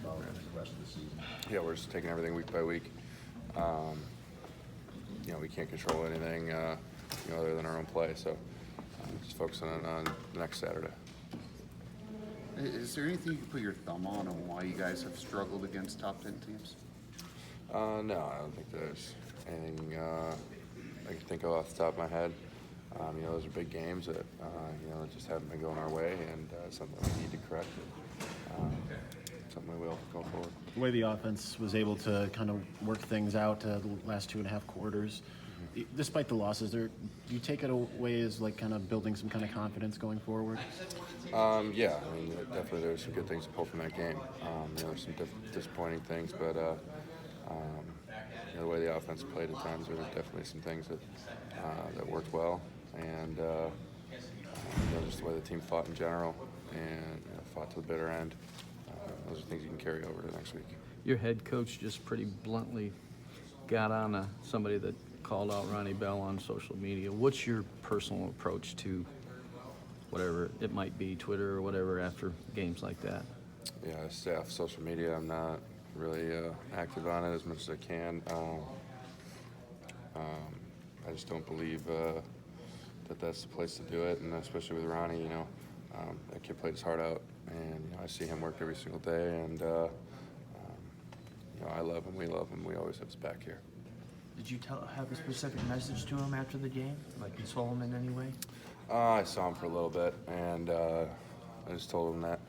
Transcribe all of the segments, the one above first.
about the rest of the season? Yeah, we're just taking everything week by week. We can't control anything, other than our own play. So just focusing on next Saturday. Is there anything you can put your thumb on why you guys have struggled against top 10 teams? No, I don't think there's anything I can think of off the top of my head. Those are big games that just haven't been going our way, and something we need to correct. Something we will go forward. The way the offense was able to kind of work things out the last 2.5 quarters, despite the losses, do you take it away as like kind of building some kind of confidence going forward? Yeah, definitely there's some good things to pull from that game. There's some disappointing things, but the way the offense played at times, there were definitely some things that worked well, and just the way the team fought in general and fought to the bitter end. Those are things you can carry over to next week. Your head coach just pretty bluntly got on somebody that called out Ronnie Bell on social media. What's your personal approach to whatever it might be, Twitter or whatever, after games like that? Yeah, I stay off social media. I'm not really active on it as much as I can. I just don't believe that that's the place to do it, and especially with Ronnie, that kid played his heart out, and I see him work every single day, and I love him, we love him, we always have his back here. Did you have a specific message to him after the game? Like console him in any way? I saw him for a little bit, and I just told him that.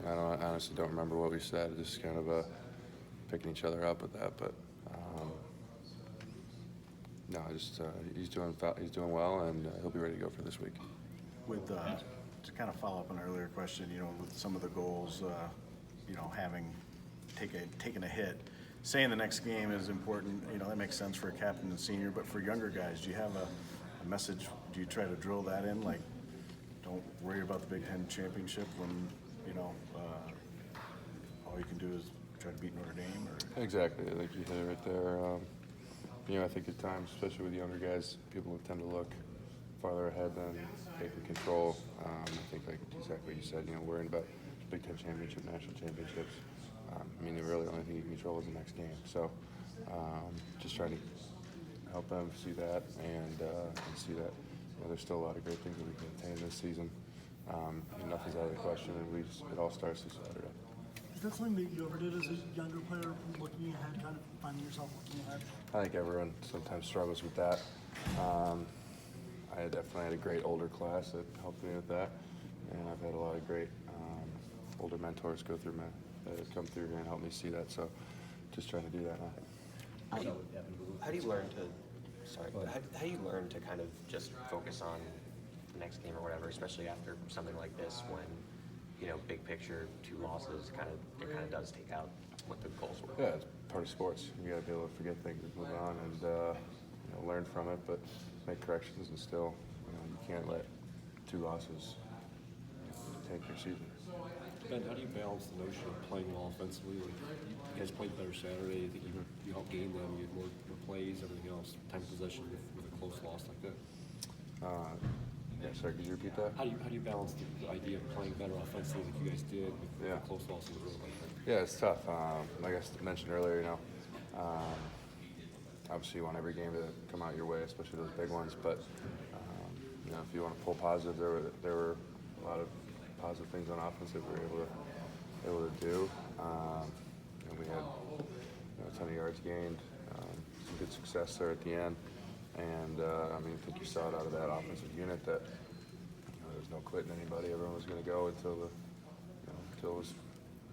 I honestly don't remember what we said, just kind of picking each other up with that, but no, he's doing well, and he'll be ready to go for this week. With to kind of follow up on an earlier question, with some of the goals, having taken a hit, saying the next game is important, that makes sense for a captain and senior, but for younger guys, do you have a message? Do you try to drill that in, like, don't worry about the Big Ten championship when, all you can do is try to beat Notre Dame? Or? Exactly, like you hit it right there. I think at times, especially with younger guys, people tend to look farther ahead than they can control. I think, like exactly what you said, worrying about Big Ten championship, national championships. The really only thing you can control is the next game. So just trying to help them see that and see that there's still a lot of great things that we can attain this season. Nothing's out of the question, and it all starts this Saturday. Is that something that you ever did as a younger player, looking ahead, kind of finding yourself looking ahead? I think everyone sometimes struggles with that. I definitely had a great older class that helped me with that, and I've had a lot of great older mentors come through and help me see that. So, just trying to do that now. How do you learn to kind of just focus on the next game or whatever, especially after something like this, when big picture, 2 losses, it kind of does take out what the goals were. Yeah, it's part of sports. You got to be able to forget things and move on, and learn from it, but make corrections, and still, you can't let 2 losses tank your season. Ben, how do you balance the notion of playing well offensively? Like, you guys played better Saturday. I think you outgained them. You had more plays, everything else. Time of possession with a close loss like that. Yeah, sorry, could you repeat that? How do you balance the idea of playing better offensively like you guys did with a close loss in the road like that? Yeah, it's tough. Like I mentioned earlier, obviously you want every game to come out your way, especially those big ones. But if you want to pull positive, there were a lot of positive things on offense that we were able to do. And we had a ton of yards gained, some good success there at the end. And I think you saw it out of that offensive unit that there was no quitting anybody. Everyone was going to go until it was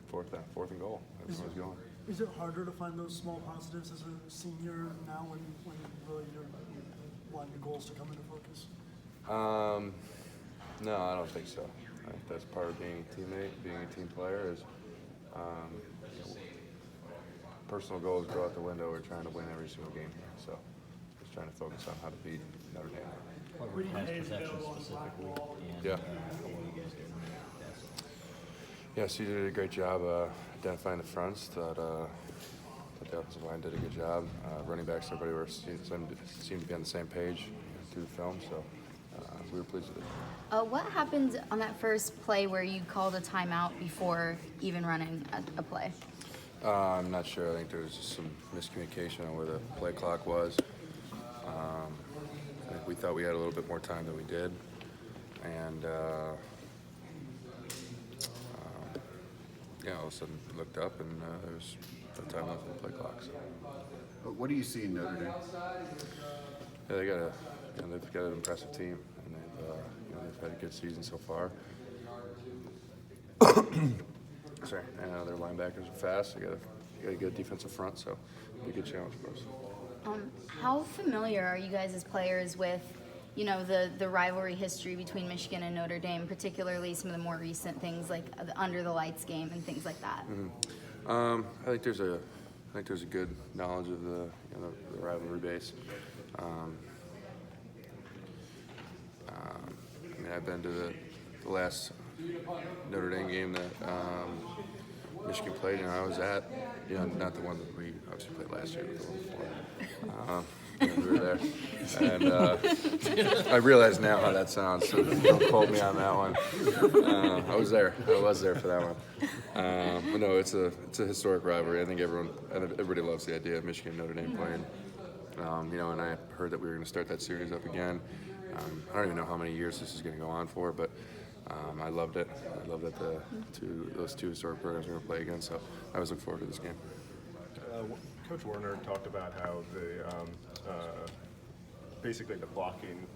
fourth and goal. Everyone was going. Is it harder to find those small positives as a senior now when really you're wanting your goals to come into focus? No, I don't think so. I think that's part of being a teammate, being a team player is personal goals go out the window. We're trying to win every single game here. So just trying to focus on how to beat Notre Dame. What were pass possession specifically? And, yeah. How well you guys doing that? Yeah, so you did a great job identifying the fronts. Thought the offensive line did a good job. Running backs, everybody seemed to be on the same page through the film. So we were pleased with it. What happened on that first play where you called a timeout before even running a play? I'm not sure. I think there was just some miscommunication on where the play clock was. I think we thought we had a little bit more time than we did, and all of a sudden looked up and there was no time left on the play clock. So. What do you see in Notre Dame? Yeah, they've got an impressive team, and they've had a good season so far. Sorry, and their linebackers are fast. They got a good defensive front, so it'll be a good challenge for us. How familiar are you guys as players with, the rivalry history between Michigan and Notre Dame, particularly some of the more recent things like the under the lights game and things like that? I think there's a good knowledge of the rivalry base. I've been to the last Notre Dame game that Michigan played, and I was at, not the one that we obviously played last year, but the one before. We were there, and I realize now how that sounds, so don't quote me on that one. I was there for that one. But no, it's a historic rivalry. I think everybody loves the idea of Michigan and Notre Dame playing. And I heard that we were going to start that series up again. I don't even know how many years this is going to go on for, but I loved it. I love that those two historic programs are going to play again, so I was looking forward to this game. Coach Warner talked about how basically the blocking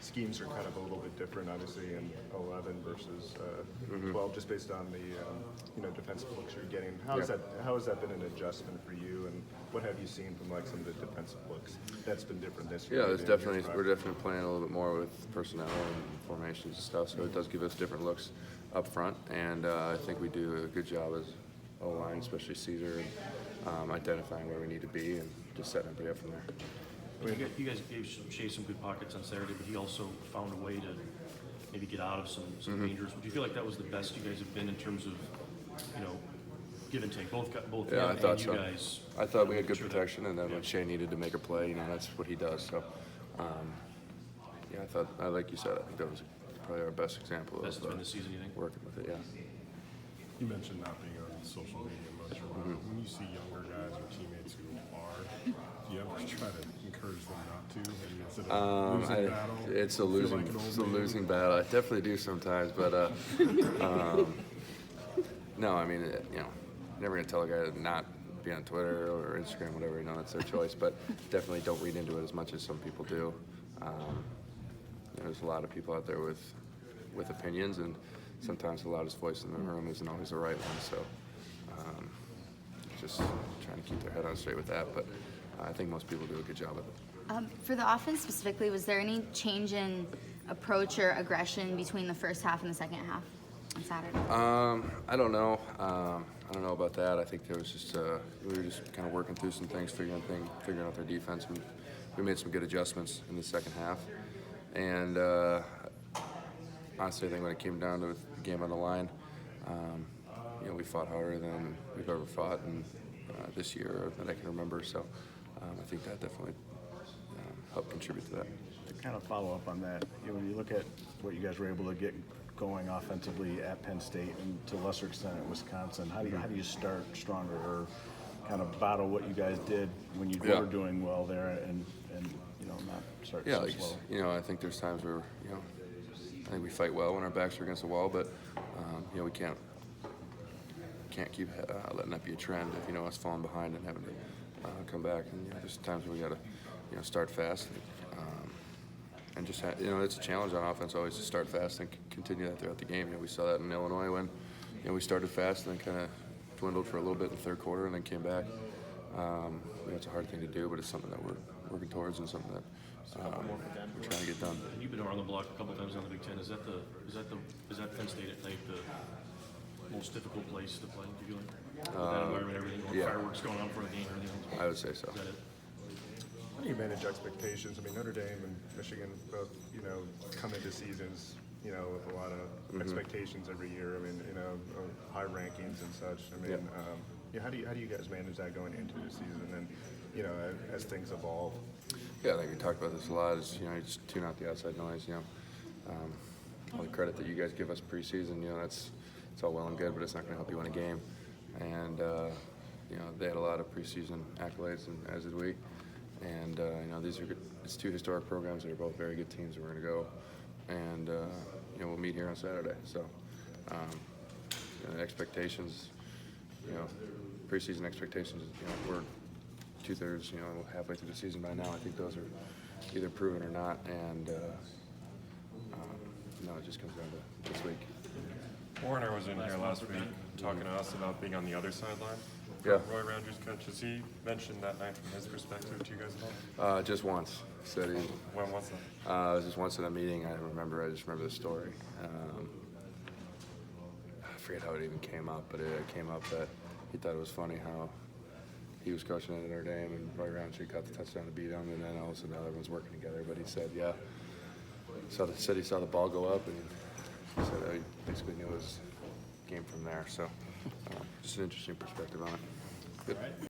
schemes are kind of a little bit different, obviously, in 11 versus 12, just based on the defensive looks you're getting. How has that been an adjustment for you, and what have you seen from some of the defensive looks that's been different this year? Yeah, we're definitely playing a little bit more with personnel and formations and stuff, so it does give us different looks up front, and I think we do a good job as O-line, especially Caesar, and identifying where we need to be and just setting everybody up from there. You guys gave Shea some good pockets on Saturday, but he also found a way to maybe get out of some dangers. Would you feel like that was the best you guys have been in terms of, give and take, both Yeah, I thought so. guys? I thought we had good protection, and then when Shea needed to make a play, that's what he does. So, like you said, I think that was probably our best example Best of been this season, you think? working with it. Yeah. You mentioned not being on social media much. When you see younger guys or teammates who are, do you ever try to encourage them not to? Maybe instead of losing battle? It's a losing battle. I definitely do sometimes, but no, never gonna tell a guy to not be on Twitter or Instagram, whatever. That's their choice. But definitely don't read into it as much as some people do. There's a lot of people out there with opinions, and sometimes the loudest voice in the room isn't always the right one. So just trying to keep their head on straight with that. But I think most people do a good job of it. For the offense specifically, was there any change in approach or aggression between the first half and the second half on Saturday? I don't know. I don't know about that. I think there was just we were just kind of working through some things, figuring out their defense. We made some good adjustments in the second half, and honestly, I think when it came down to the game on the line, we fought harder than we've ever fought in this year that I can remember. So I think that definitely helped contribute to that. To kind of follow up on that, when you look at what you guys were able to get going offensively at Penn State and to a lesser extent at Wisconsin, how do you start stronger or kind of bottle what you guys did when you were doing well there and not start so slow? I think there's times where I think we fight well when our backs are against the wall, but we can't keep letting that be a trend of us falling behind and having to come back. And there's times where we got to start fast and just it's a challenge on offense always to start fast and continue that throughout the game. We saw that in Illinois when we started fast and then kind of dwindled for a little bit in the third quarter and then came back. It's a hard thing to do, but it's something that we're working towards and something that we're trying to get done. You've been around the block a couple times on the Big Ten. Is that Penn State at night the most difficult place to play? Do you feel like that environment, everything, fireworks going on for the game, everything else? I would say so. Is that it? How do you manage expectations? Notre Dame and Michigan both, come into seasons, with a lot of expectations every year. High rankings and such. How do you guys manage that going into the season and, as things evolve? Yeah, I think we talked about this a lot. Is you just tune out the outside noise. All the credit that you guys give us preseason. It's all well and good, but it's not going to help you win a game. And they had a lot of preseason accolades, and as did we. And these are good. It's two historic programs that are both very good teams. We're going to go, and we'll meet here on Saturday. So the expectations, preseason expectations. We're 2/3, halfway through the season by now. I think those are either proven or not, and it just comes down to this week. Warner was in here last week talking to us about being on the other sideline. Yeah. Roy Rogers' coach, has he mentioned that night from his perspective to you guys at all? Just once. Said he. When was that? It was just once in a meeting. I just remember the story. I forget how it even came up, but it came up that he thought it was funny how he was coaching at Notre Dame and Roy Roundtree caught the touchdown to beat him, and then all of a sudden everyone's working together. But he said, said he saw the ball go up, and he said he basically knew his game from there. So just an interesting perspective on it. Good.